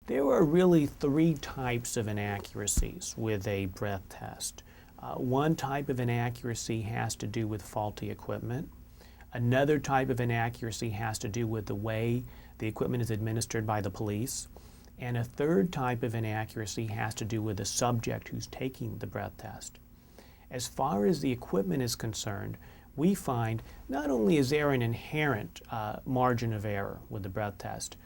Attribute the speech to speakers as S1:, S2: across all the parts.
S1: There are really three types of inaccuracies with a breath test. One type of inaccuracy has to do with faulty equipment. Another type of inaccuracy has to do with the way the equipment is administered by the police. And a third type of inaccuracy has to do with the subject who's taking the breath test. As far as the equipment is concerned, we find not only is there an inherent margin of error with the breath test,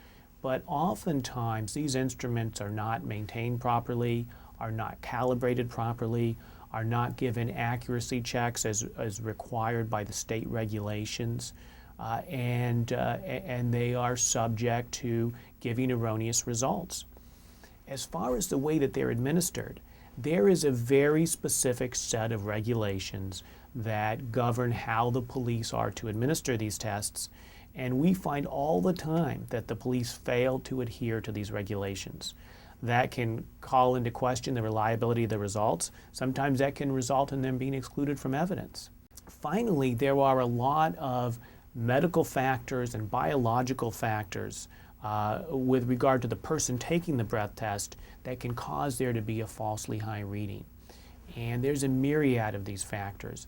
S1: but oftentimes these instruments are not maintained properly, are not calibrated properly, are not given accuracy checks as required by the state regulations, and they are subject to giving erroneous results. As far as the way that they're administered, there is a very specific set of regulations that govern how the police are to administer these tests, and we find all the time that the police fail to adhere to these regulations. That can call into question the reliability of the results. Sometimes that can result in them being excluded from evidence. Finally, there are a lot of medical factors and biological factors with regard to the person taking the breath test that can cause there to be a falsely high reading. And there's a myriad of these factors.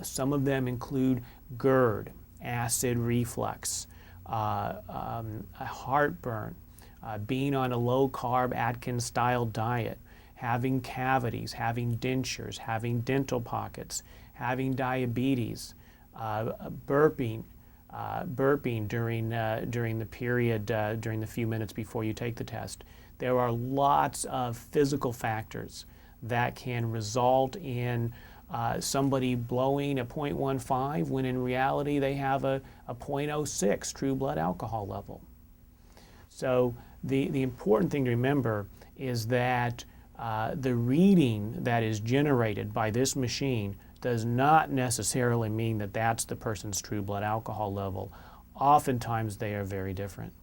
S1: Some of them include GERD, acid reflux, heartburn, being on a low-carb Atkins-style diet, having cavities, having dentures, having dental pockets, having diabetes, burping during the period, during the few minutes before you take the test. There are lots of physical factors that can result in somebody blowing a 0.15 when in reality they have a 0.06 true blood alcohol level. So the important thing to remember is that the reading that is generated by this machine does not necessarily mean that that's the person's true blood alcohol level. Oftentimes they are very different.